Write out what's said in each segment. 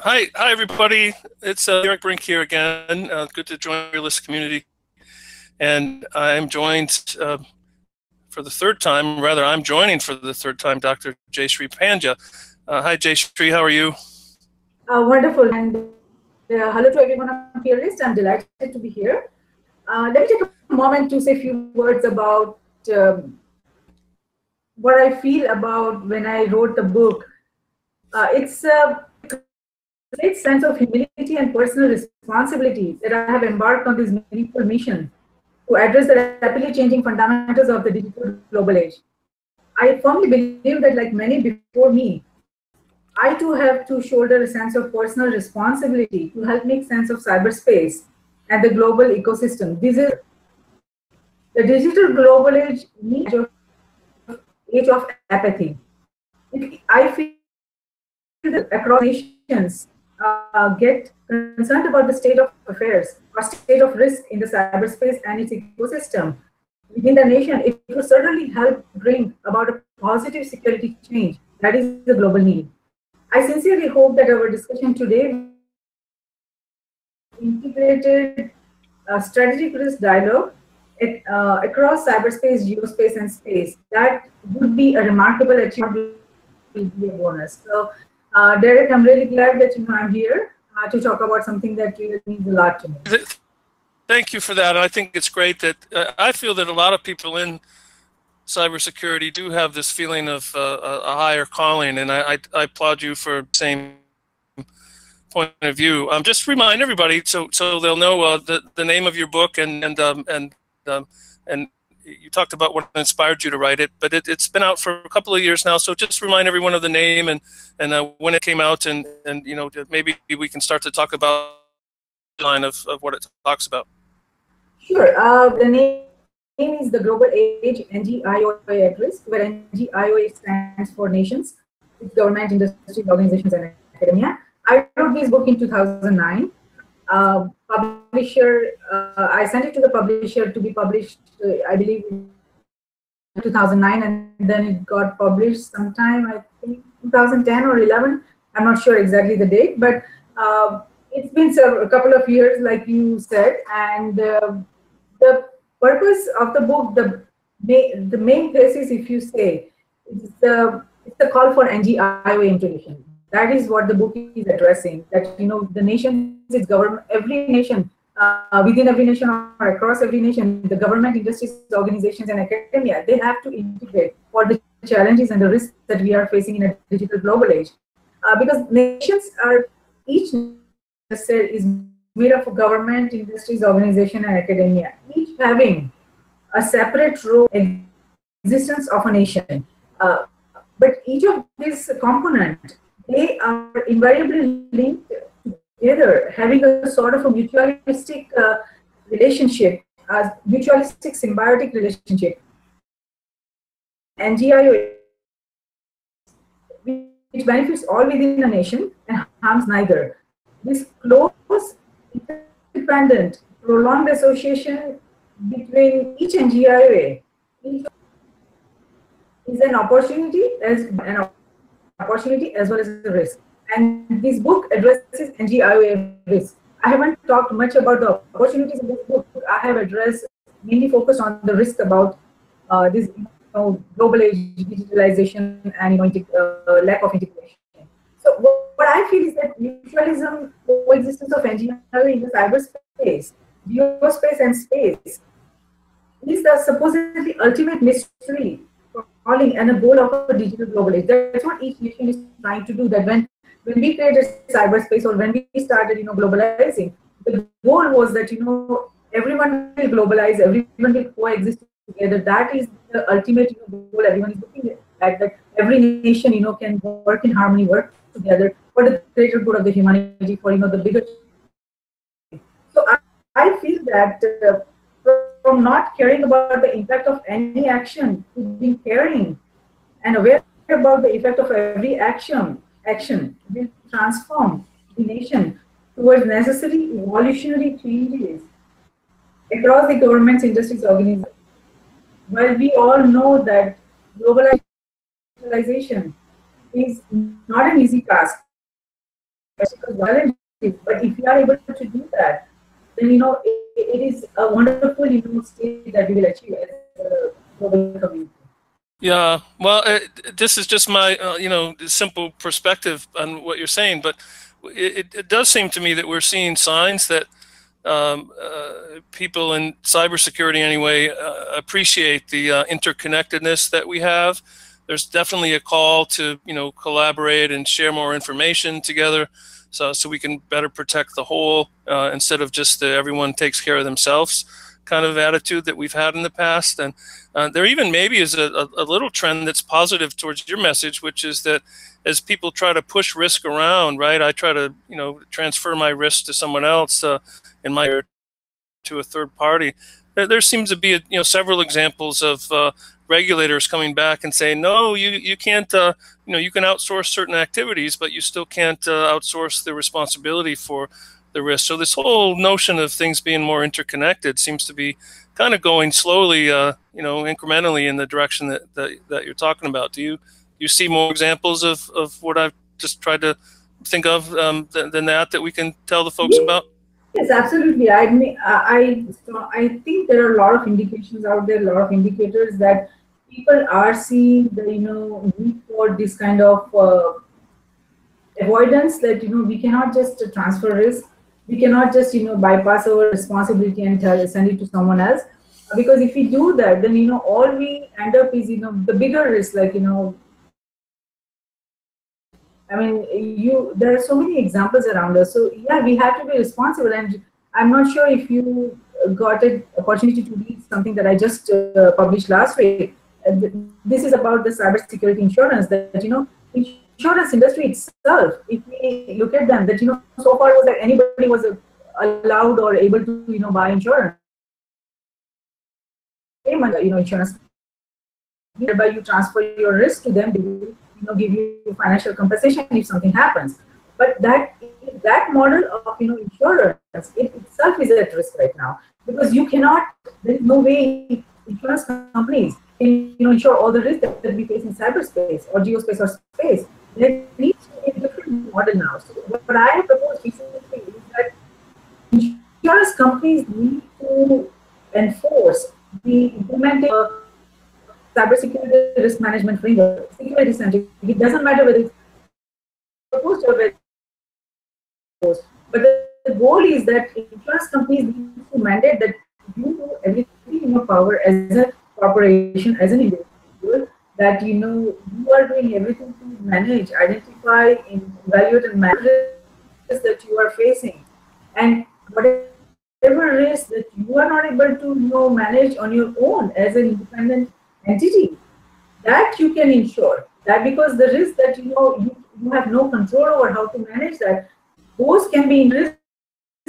Hi everybody. It's Eric Brink here again. Good to join your list community. And I'm joined for the third time, rather I'm joining for the third time, Dr. Jayshree Pandya. Hi Jayshree, how are you? Wonderful. And hello to everyone on your list. I'm delighted to be here. Let me take a moment to say a few words about what I feel about when I wrote the book. It's a great sense of humility and personal responsibility that I have embarked on this meaningful mission to address the rapidly changing fundamentals of the digital global age. I firmly believe that, like many before me, I too have to shoulder a sense of personal responsibility to help make sense of cyberspace and the global ecosystem. This is the digital global age age of apathy. I feel that across nations get concerned about the state of affairs or state of risk in the cyberspace and its ecosystem within the nation. It will certainly help bring about a positive security change. That is the global need. I sincerely hope that our discussion today integrated strategic risk dialogue across cyberspace, geospace, and space. That would be a remarkable achievement. Will be a bonus. So, Derek, I'm really glad that I'm here to talk about something that really means a lot to me. Thank you for that. I think it's great that I feel that a lot of people in cybersecurity do have this feeling of a higher calling, and I applaud you for the same point of view. Just remind everybody so they'll know the name of your book and you talked about what inspired you to write it, but it's been out for a couple of years now. So just remind everyone of the name and when it came out, and maybe we can start to talk about the line of what it talks about. Sure. The name is The Global Age NGIOA at Risk, where NGIOA stands for Nations, Government, Industries, Organizations, and Academia. I wrote this book in 2009. Publisher, I sent it to the publisher to be published, I believe, in 2009, and then it got published sometime, I think, 2010 or 11. I'm not sure exactly the date, but it's been a couple of years, like you said, and the purpose of the book, the main thesis, if you say, it's the call for NGIOA integration. That is what the book is addressing. That the nations, its government, every nation, within every nation or across every nation, the government, industries, organizations, and academia, they have to integrate for the challenges and the risks that we are facing in a digital global age. Because nations are each is made up of government, industries, organization, and academia, each having a separate role in existence of a nation. But each of these components, they are invariably linked together, having a sort of a mutualistic relationship, a mutualistic symbiotic relationship. NGIO, which benefits all within a nation and harms neither. This close, independent, prolonged association between each NGIOA is an opportunity as well as a risk. And this book addresses NGIOA risk. I haven't talked much about the opportunities in this book. I have addressed, mainly focused on the risk about this global age digitalization and lack of integration. So what I feel is that mutualism, coexistence of NGIOA in the cyberspace, geospace, and space is the supposedly ultimate mystery calling and a goal of a digital global age. That's what each nation is trying to do. That when we created cyberspace, or when we started, globalizing, the goal was that everyone will globalize, everyone will coexist together. That is the ultimate goal everyone is looking at. That every nation can work in harmony, work together for the greater good of the humanity, for the bigger. So I feel that. From not caring about the impact of any action to being caring and aware about the effect of every action will transform the nation towards necessary evolutionary changes across the governments, industries, organizations. While we all know that globalization is not an easy task, But if you are able to do that, then it is a wonderful state that we will achieve as a global community. Yeah, well, this is just my simple perspective on what you're saying, but it does seem to me that we're seeing signs that people in cybersecurity anyway appreciate the interconnectedness that we have. There's definitely a call to collaborate and share more information together, so we can better protect the whole instead of just everyone takes care of themselves kind of attitude that we've had in the past. And there even maybe is a little trend that's positive towards your message, which is that as people try to push risk around, right? I try to transfer my risk to someone else in my to a third party. There seems to be several examples of regulators coming back and saying, no, you can't. You can outsource certain activities, but you still can't outsource the responsibility for the risk. So this whole notion of things being more interconnected seems to be kind of going slowly, incrementally in the direction that you're talking about. Do you see more examples of what I've just tried to think of than that we can tell the folks about? Yes, absolutely. I mean, I think there are a lot of indications out there, a lot of indicators that people are seeing the need for this kind of avoidance. That we cannot just transfer risk, we cannot just bypass our responsibility and send it to someone else, because if we do that, then all we end up is the bigger risk, like I mean, there are so many examples around us. So yeah, we have to be responsible. And I'm not sure if you got an opportunity to read something that I just published last week. This is about the cybersecurity insurance. That insurance industry itself, if we look at them, that so far it was like anybody was allowed or able to buy insurance. Insurance, whereby you transfer your risk to them, they will give you financial compensation if something happens. But that model of insurance, it itself is at risk right now, because you cannot. There is no way insurance companies can insure all the risks that we face in cyberspace or geospace or space. There needs to be a different model now. So what I have proposed recently is that insurance companies need to enforce the implementing cybersecurity risk management framework, security centric. It doesn't matter whether it's proposed or whether it's proposed. But the goal is that insurance companies need to mandate that you do everything in your power as a corporation, as an individual, that you are doing everything to manage, identify, evaluate, and manage risks that you are facing. And whatever risk that you are not able to manage on your own as an independent entity, that you can insure. That, because the risk that you have no control over how to manage that, those can be risks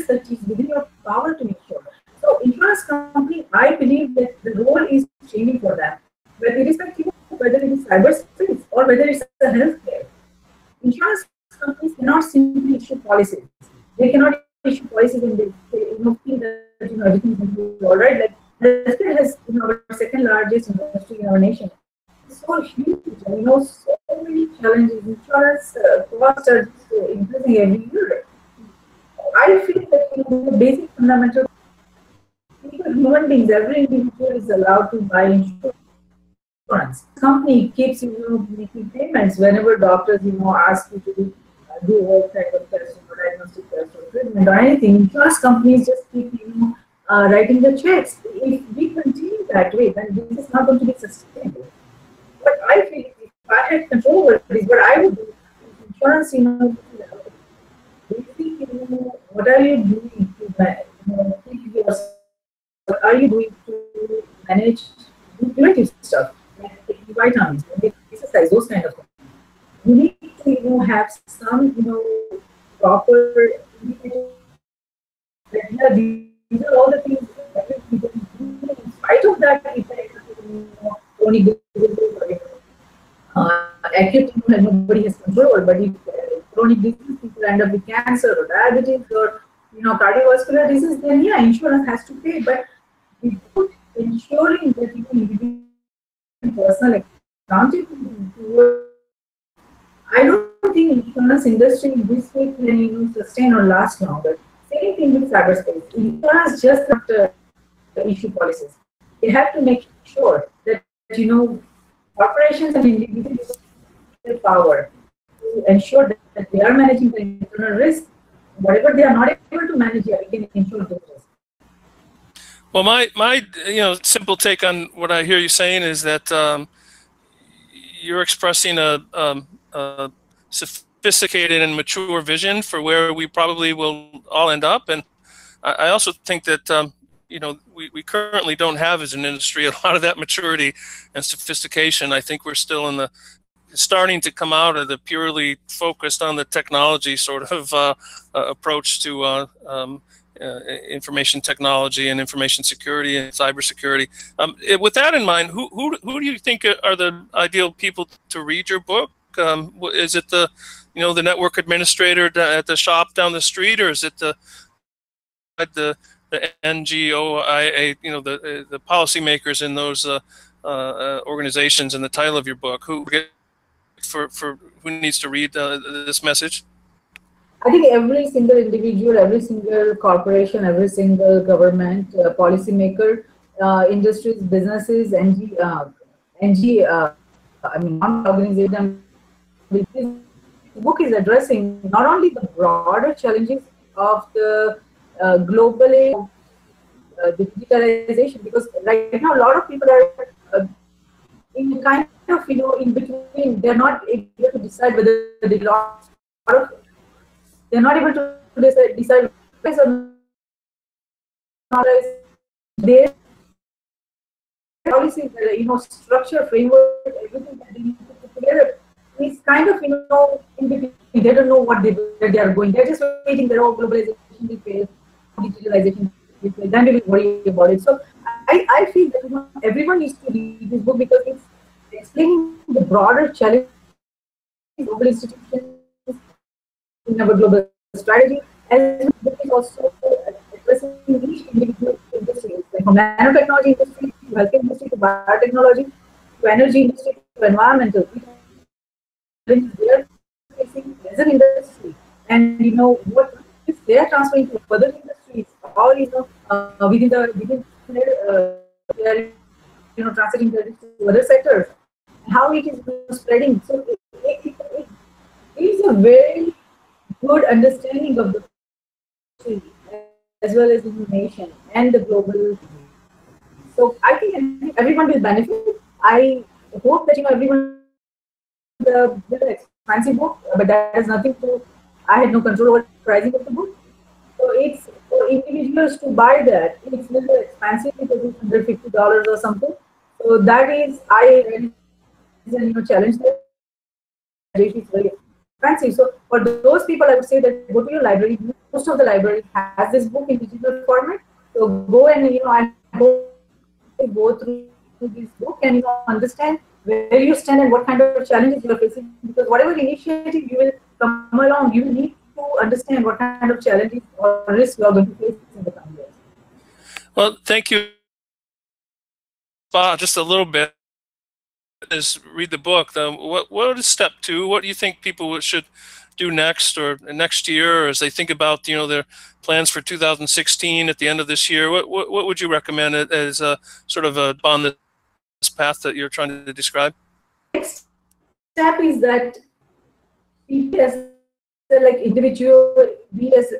that is within your power to insure. So insurance company, I believe that the role is changing for them. But irrespective of whether it is cyberspace or whether it's a healthcare, insurance companies cannot simply issue policies. They cannot issue policies and they feel that everything is going to be all right. Like healthcare has our second largest industry in our nation. It's so huge, so many challenges. Insurance costs are just increasing every year. I feel that the basic fundamental human beings, every individual is allowed to buy insurance. Company keeps making payments whenever doctors ask you to do all kind of tests or diagnostic tests or treatment or anything. Insurance companies just keep writing the checks. If we continue that way, then this is not going to be sustainable. But I feel if I had control over this, what I would do, insurance, what are you doing to keep yourself? What are you doing to manage preventive stuff, like taking vitamins, exercise, those kind of things? You need to have some, proper indicators that these are all the things that we do. In spite of that, if chronic diseases, acute, nobody has control over, but if chronic disease, people end up with cancer or diabetes or cardiovascular disease, then yeah, insurance has to pay. But without ensuring that individual personal accountability, I don't think think insurance industry this way can sustain or last longer. Same thing with cyberspace. Insurance just not issue policies. They have to make sure that corporations and individuals have power to ensure that they are managing the internal risk. Whatever they are not able to manage, yeah, we can ensure those risks. Well, my simple take on what I hear you saying is that you're expressing a sophisticated and mature vision for where we probably will all end up, and I also think that we currently don't have as an industry a lot of that maturity and sophistication. I think we're still in the starting to come out of the purely focused on the technology sort of approach to information technology and information security and cybersecurity. With that in mind, who do you think are the ideal people to read your book? Is it the network administrator at the shop down the street, or is it the NGOIA, the policymakers in those organizations? In the title of your book, who needs to read this message? I think every single individual, every single corporation, every single government, policymaker, industries, businesses, non-organization. This book is addressing not only the broader challenges of the global digitalization, because right now a lot of people are in kind of in between. They're not able to decide whether they lost. They're not able to decide or not. Their policies, structure, framework, everything that they need to put together is kind of in between. They don't know where they are going. They're just waiting. They're all globalization will fail, digitalization will fail. Then they will worry about it. So I feel that everyone needs to read this book because it's explaining the broader challenges of global institutions in our global strategy, and it is also addressing each individual industries, like from nanotechnology industry to healthcare industry to biotechnology to energy industry to environmental. They are facing as an industry, and what if they are transferring to other industries, or within their they are transiting to other sectors, how it is spreading. So it is a very good understanding of the country as well as the nation and the global. So I think everyone will benefit. I hope that everyone will expensive book, but that has nothing to. I had no control over the pricing of the book. So it's for individuals to buy that. It's a little expensive because it's $150 or something. So that is challenge that Jayshrees is very expensive. So for those people, I would say that go to your library. Most of the libraries has this book in digital format. So go and go through this book and understand where you stand and what kind of challenges you are facing. Because whatever initiative you will come along, you need to understand what kind of challenges or risks you are going to face in the coming years. Well, thank you. Just a little bit is read the book. What is step 2? What do you think people should do next or next year, or as they think about their plans for 2016 at the end of this year? What would you recommend as a sort of on this path that you're trying to describe? Next step is that people as like individual, we as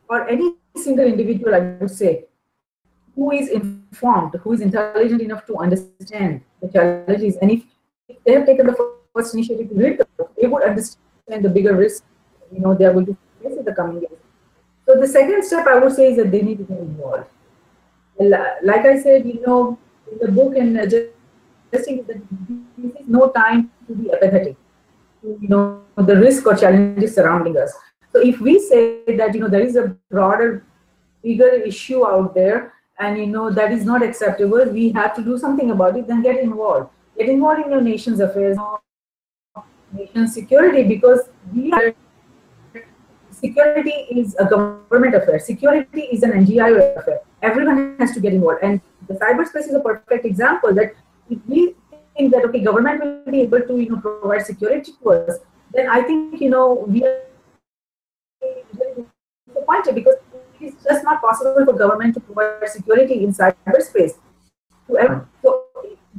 or any single individual, I would say, who is informed, who is intelligent enough to understand the challenges, and if they have taken the first initiative to read the book, they would understand the bigger risk they are going to face in the coming years. So the second step I would say is that they need to get involved. Like I said, in the book and suggesting that this is no time to be apathetic to the risk or challenges surrounding us. So if we say that there is a broader, bigger issue out there, and that is not acceptable, we have to do something about it, then get involved. Get involved in your nation's affairs, nation's security, because security is a government affair. Security is an NGO affair. Everyone has to get involved. And the cyberspace is a perfect example that if we think that, okay, government will be able to provide security to us, then I think, we are really disappointed, because it is just not possible for government to provide security in cyberspace to everyone. So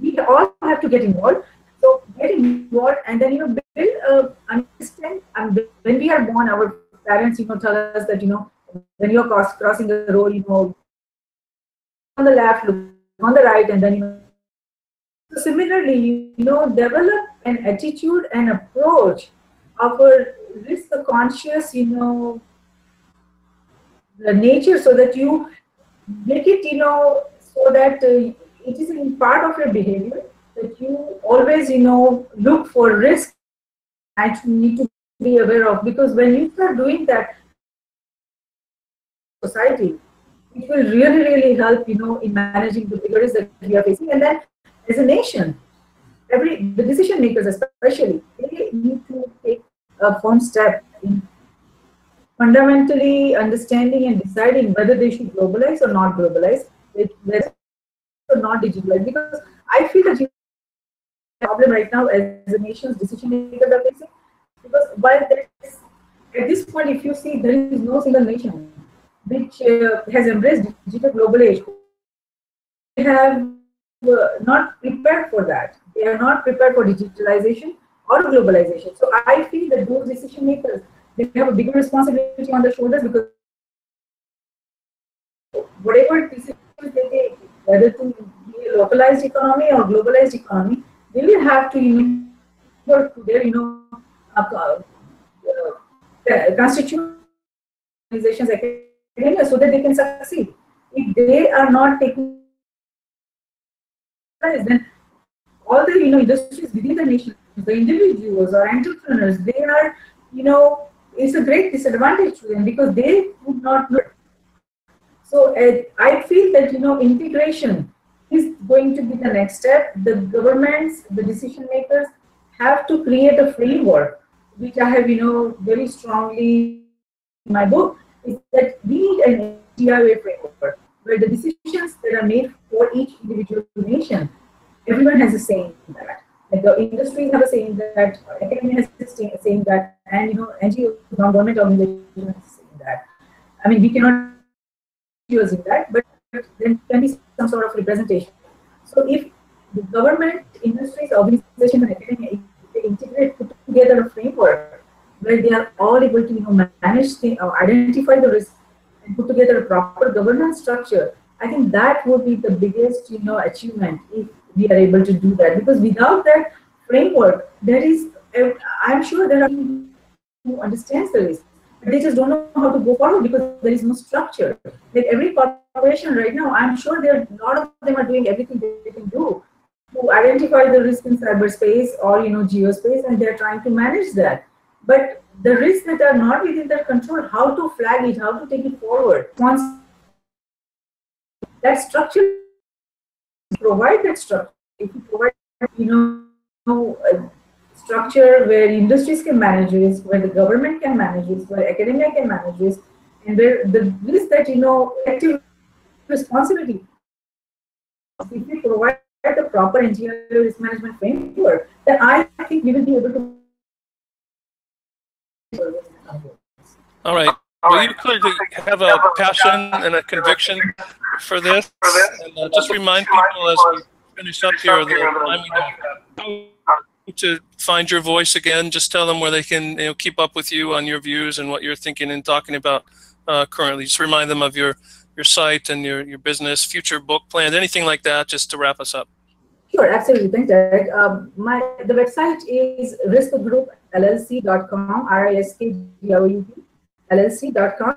we all have to get involved. So get involved, and then build understand. And when we are born, our parents tell us that when you're crossing the road, on the left, look on the right, and then so similarly, develop an attitude and approach of a risk conscious, the nature, so that you make it, so that it is in part of your behavior, that you always, look for risk and you need to be aware of, because when you start doing that, society, it will really, really help, in managing the bigger risks that we are facing. And then as a nation, the decision makers especially, they need to take a firm step in fundamentally understanding and deciding whether they should globalize or not globalize, whether or not digitalize. Because I feel that the problem right now as the nation's decision makers are facing, because while there is, at this point, if you see, there is no single nation which has embraced digital global age. They have not prepared for that. They are not prepared for digitalization or globalization. So I feel that those decision makers, they have a bigger responsibility on their shoulders, because whatever decisions they take, whether to be a localized economy or globalized economy, they will have to work to their constituent organizations, academia, so that they can succeed. If they are not taking, then all the industries within the nation, the individuals or entrepreneurs, they are it's a great disadvantage to them, because they would not know. So I feel that integration is going to be the next step. The governments, the decision makers, have to create a framework, which I have very strongly in my book, is that we need an NGIOA framework where the decisions that are made for each individual nation, everyone has a say in that. Like the industries have a say in that, academia has a say in that, and NGOs, non-government organizations, have a say in that. I mean, we cannot use in that, but there can be some sort of representation. So if the government, industries, organizations, and academia, if they integrate, put together a framework where they are all able to manage things, identify the risks, and put together a proper governance structure, I think that would be the biggest achievement, if we are able to do that. Because without that framework, there is, I'm sure there are people who understands the risk, but they just don't know how to go forward, because there is no structure. Like every corporation right now, I'm sure a lot of them are doing everything they can do to identify the risk in cyberspace or geospace, and they're trying to manage that. But the risks that are not within their control, how to flag it, how to take it forward. Once that structure, provide that structure. If you provide a structure where industries can manage risk, where the government can manage risk, where academia can manage risk, and where the risk that active responsibility. If we provide the proper NGO risk management framework, then I think we will be able to. All right. Well, you clearly have a passion and a conviction for this. And just remind people as we finish up here the time we have to find your voice again. Just tell them where they can keep up with you on your views and what you're thinking and talking about currently. Just remind them of your site and your business, future book plans, anything like that, just to wrap us up. Sure, absolutely. Thanks, Derek. The website is riskgroup.llc.com, riskgroup LLC.com.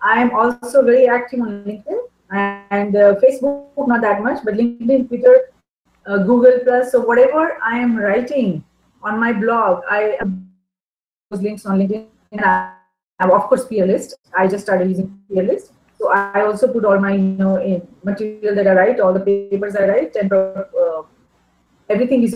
I am also very active on LinkedIn and Facebook, not that much, but LinkedIn, Twitter, Google Plus. So whatever I am writing on my blog, I those links on LinkedIn. And I have, of course, Peerlist. I just started using Peerlist. So I also put all my in material that I write, all the papers I write, and everything is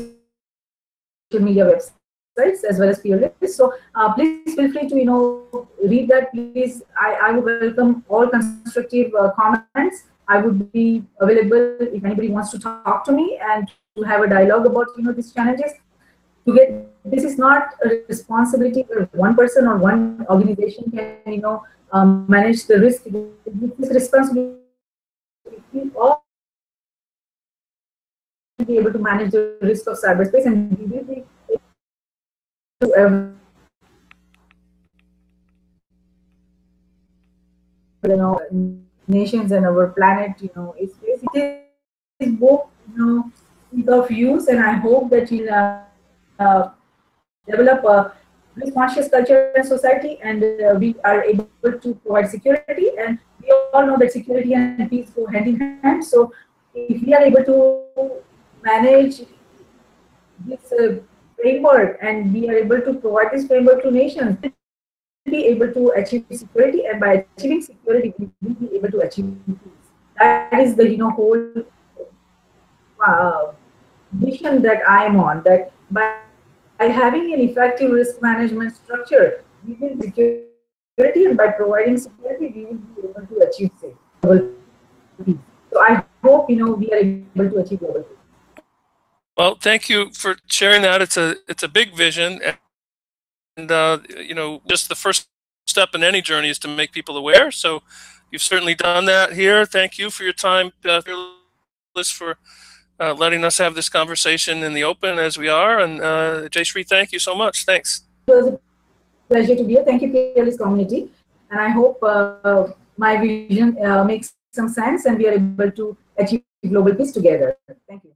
social media websites as well as Peerlist. So please feel free to read that. Please, I would welcome all constructive comments. I would be available if anybody wants to talk to me and to have a dialogue about these challenges. to get, this is not a responsibility where one person or one organization can, manage the risk. This responsibility, we all be able to manage the risk of cyberspace, and we will be to nations and our planet. It's basically both of use, and I hope that you'll develop a risk conscious culture in society, and we are able to provide security. And we all know that security and peace go hand in hand. So if we are able to manage this framework, and we are able to provide this framework to nations, we'll be able to achieve security, and by achieving security, we will be able to achieve peace. That is the whole vision that I am on. That by having an effective risk management structure, we will security, and by providing security, we will be able to achieve global peace. So I hope we are able to achieve global peace. Well, thank you for sharing that. It's a big vision, and just the first step in any journey is to make people aware. So you've certainly done that here. Thank you for your time, for letting us have this conversation in the open as we are. And Jayshree, thank you so much. Thanks. It was a pleasure to be here. Thank you, Fearless community. And I hope my vision makes some sense, and we are able to achieve global peace together. Thank you.